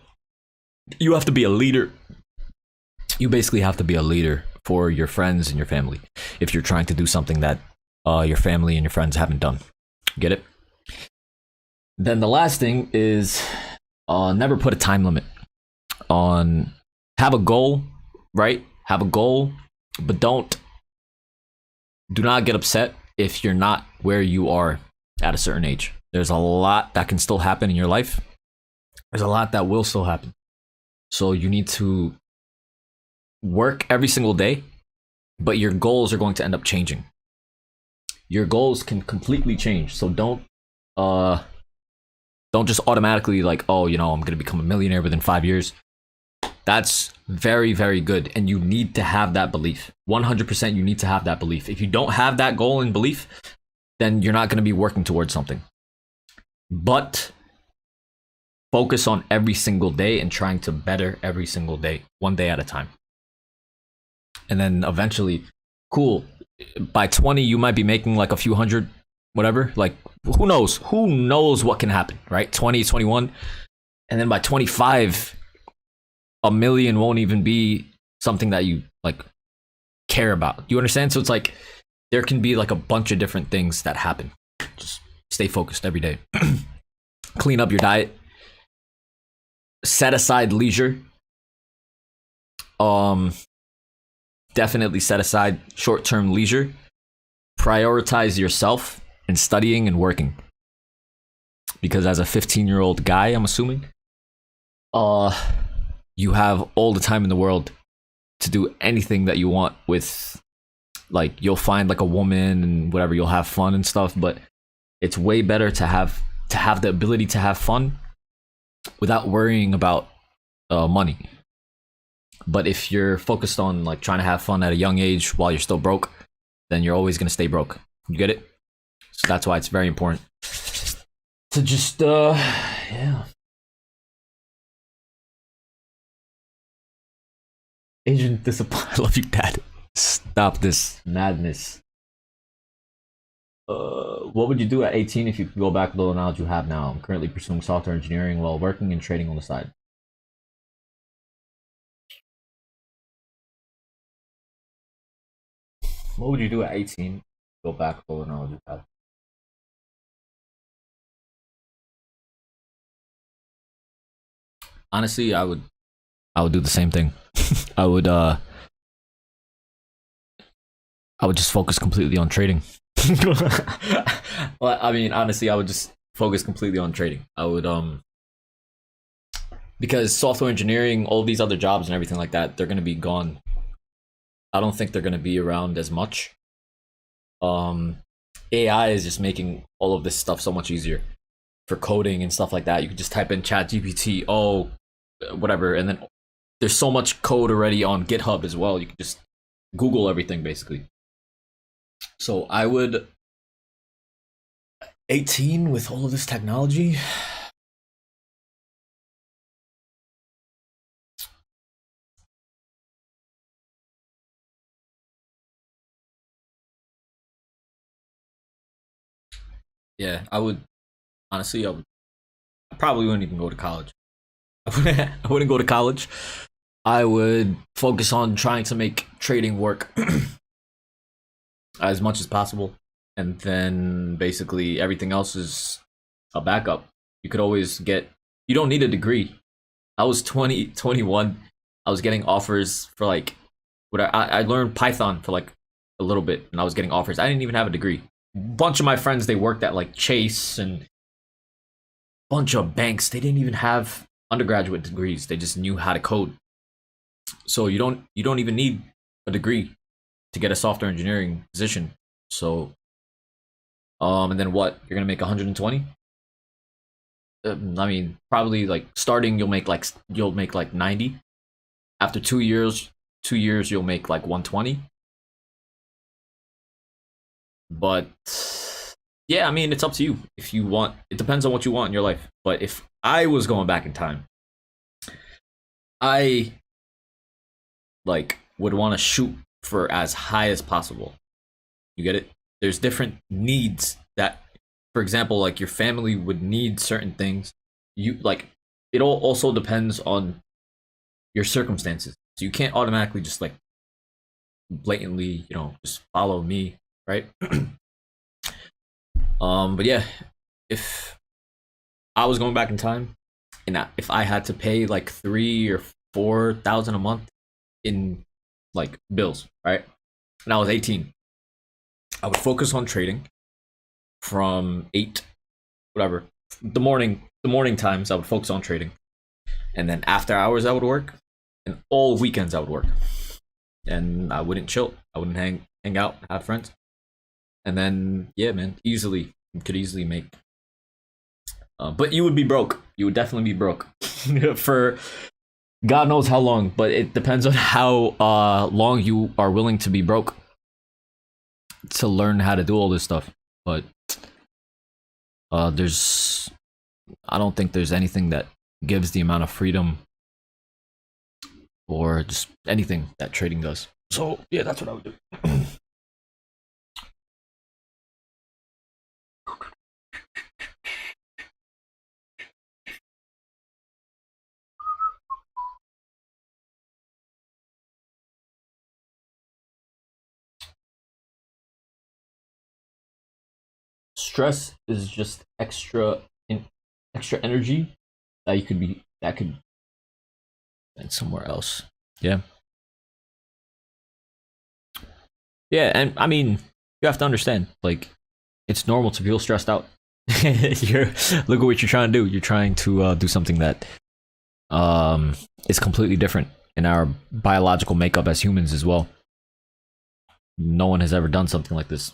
You have to be a leader. You basically have to be a leader for your friends and your family if you're trying to do something that your family and your friends haven't done. Get it? Then the last thing is never put a time limit on. Have a goal, right? Have a goal, but do not get upset if you're not where you are at a certain age. There's a lot that can still happen in your life. There's a lot that will still happen. So you need to work every single day, but your goals are going to end up changing. Your goals can completely change. So don't just automatically like, oh, you know, I'm going to become a millionaire within 5 years. That's very, very good. And you need to have that belief. 100% you need to have that belief. If you don't have that goal and belief, then you're not going to be working towards something. But focus on every single day and trying to better every single day, one day at a time. And then eventually, cool, by 20, you might be making like a few hundred, whatever. Like, who knows? Who knows what can happen, right? 20, 21. And then by 25, $1 million won't even be something that you like care about. You understand? So it's like, there can be like a bunch of different things that happen. Just stay focused every day. Clean up your diet. Set aside leisure. Definitely set aside short-term leisure. Prioritize yourself in studying and working. because as a 15-year-old guy, I'm assuming, you have all the time in the world to do anything that you want with, like, you'll find like a woman and whatever, you'll have fun and stuff, but it's way better to have the ability to have fun without worrying about money. But if you're focused on like trying to have fun at a young age while you're still broke, then you're always going to stay broke. You get it? So that's why it's very important to just yeah. Agent discipline. I love you, Dad. Stop this madness. What would you do at 18 if you could go back with all the knowledge you have now? I'm currently pursuing software engineering while working and trading on the side. What would you do at 18? Go back with all the knowledge you have. Honestly, I would do the same thing. I would just focus completely on trading. Well, I mean, honestly, I would just focus completely on trading. I would because software engineering, all these other jobs and everything like that, they're going to be gone. I don't think they're going to be around as much. AI is just making all of this stuff so much easier for coding and stuff like that. You can just type in ChatGPT, whatever, and then there's so much code already on GitHub as well. You can just Google everything basically. So I would 18 with all of this technology. Yeah, I would honestly. I probably wouldn't even go to college. I wouldn't go to college. I would focus on trying to make trading work as much as possible, and then basically everything else is a backup. You could always get. You don't need a degree. I was 21. I was getting offers for like what I learned Python for like a little bit, and I was getting offers. I didn't even have a degree. Bunch of my friends, they worked at like Chase and bunch of banks. They didn't even have undergraduate degrees. They just knew how to code. So you don't even need a degree to get a software engineering position. So and then what? You're gonna make 120? I mean, probably like starting you'll make like 90. After 2 years you'll make like 120. But yeah, I mean, it's up to you if you want. It depends on what you want in your life. But if I was going back in time, I like would want to shoot for as high as possible. You get it? There's different needs that, for example, like your family would need certain things. You like it all also depends on your circumstances. So you can't automatically just like blatantly, just follow me, right? But yeah, if I was going back in time and if I had to pay like 3,000 or 4,000 a month in like bills, right? And I was 18, I would focus on trading from 8, whatever, the morning times. I would focus on trading, and then after hours I would work, and all weekends I would work, and I wouldn't chill. I wouldn't hang out, have friends. And then, yeah, man, you could easily make. But you would be broke. You would definitely be broke for God knows how long. But it depends on how long you are willing to be broke to learn how to do all this stuff. But I don't think there's anything that gives the amount of freedom or just anything that trading does. So yeah, that's what I would do. Stress is just extra energy that could spend somewhere else. Yeah. Yeah, and I mean, you have to understand, like, it's normal to feel stressed out. You're look at what you're trying to do. You're trying to do something that is completely different in our biological makeup as humans as well. No one has ever done something like this.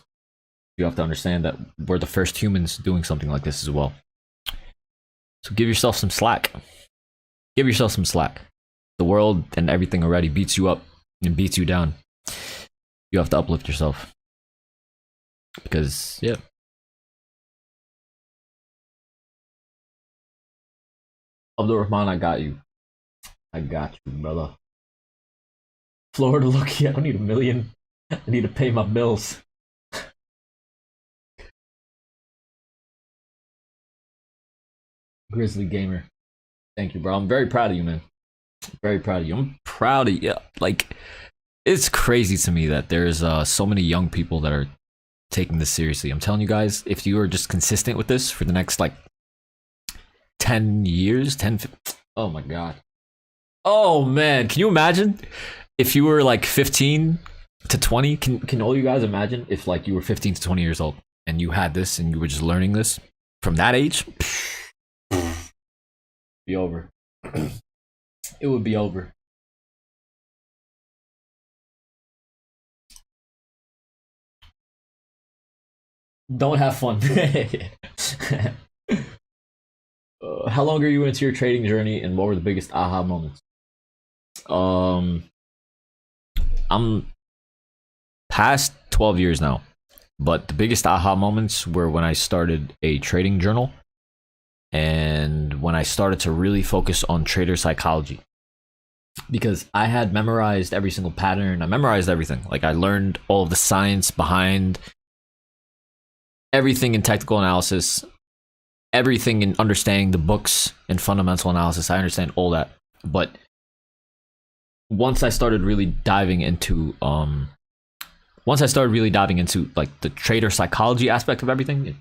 You have to understand that we're the first humans doing something like this as well. So give yourself some slack. Give yourself some slack. The world and everything already beats you up and beats you down. You have to uplift yourself. Because, yeah. Abdul Rahman, I got you. I got you, brother. Florida, look, I don't need $1 million. I need to pay my bills. Grizzly Gamer. Thank you, bro. I'm very proud of you, man. Very proud of you. I'm proud of you. Like, it's crazy to me that there's so many young people that are taking this seriously. I'm telling you guys, if you are just consistent with this for the next, like, 10 years, 10, oh my God. Oh, man. Can you imagine if you were, like, 15 to 20? Can all you guys imagine if, like, you were 15 to 20 years old and you had this and you were just learning this from that age? Be over. It would be over. Don't have fun. How long are you into your trading journey, and what were the biggest aha moments? I'm past 12 years now, but the biggest aha moments were when I started a trading journal and when I started to really focus on trader psychology, because I had memorized every single pattern. I memorized everything. Like, I learned all of the science behind everything in technical analysis, everything in understanding the books and fundamental analysis. I understand all that. But once I started really diving into like the trader psychology aspect of everything,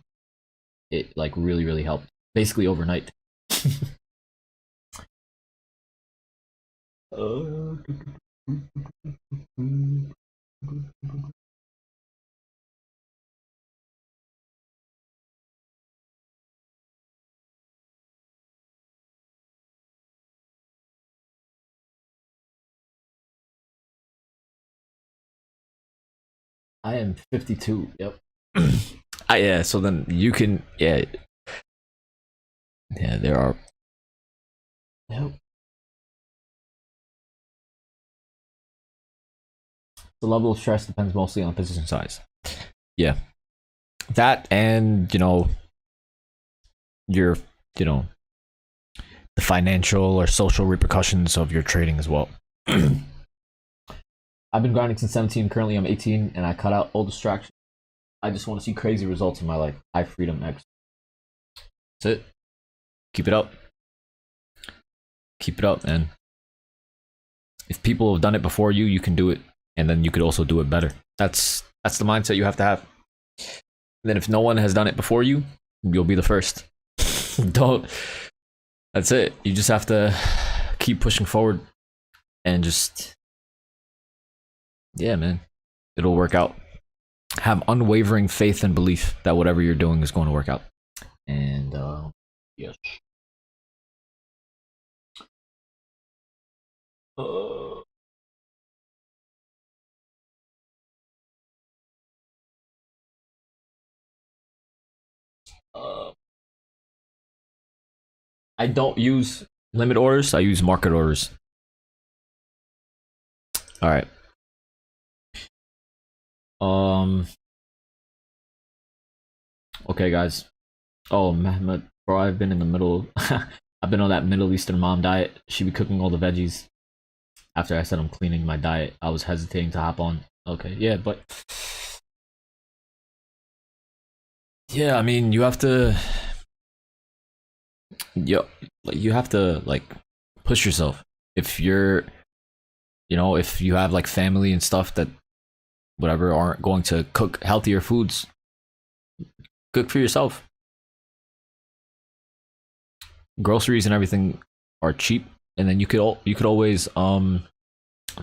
it like really helped. Basically overnight. I am 52. Yep. Yeah. So then you can. Yeah. Yeah. There are. Yep. The level of stress depends mostly on position size. Yeah. That, and your the financial or social repercussions of your trading as well. I've been grinding since 17. Currently, I'm 18, and I cut out all distractions. I just want to see crazy results in my life. I freedom X. That's it. Keep it up. Keep it up, man. If people have done it before you, you can do it, and then you could also do it better. That's the mindset you have to have. And then if no one has done it before you, you'll be the first. Don't. That's it. You just have to keep pushing forward, and just, yeah, man, it'll work out. Have unwavering faith and belief that whatever you're doing is going to work out. And yes. I don't use limit orders. I use market orders. All right. Okay, guys. Oh, Mehmet, bro, I've been in the middle. I've been on that Middle Eastern mom diet. She be cooking all the veggies. After I said I'm cleaning my diet, I was hesitating to hop on. Okay, yeah, but yeah, I mean, you have to, you have to like push yourself. If you're, if you have like family and stuff that whatever aren't going to cook healthier foods, cook for yourself. Groceries and everything are cheap, and then you could always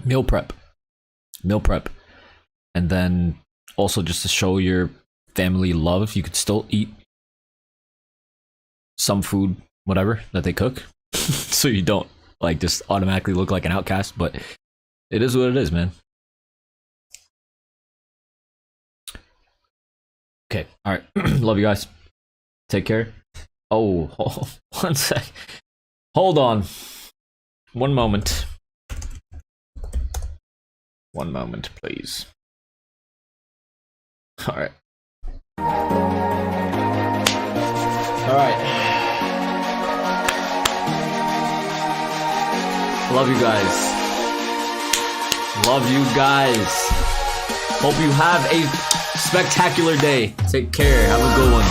meal prep, and then also just to show your family love, you could still eat some food, whatever, that they cook. So you don't like just automatically look like an outcast, but it is what it is, man. Okay, all right. Love you guys. Take care. Oh, 1 sec. Hold on. One moment. One moment, please. All right. All right. Love you guys. Love you guys. Hope you have a spectacular day. Take care. Have a good one.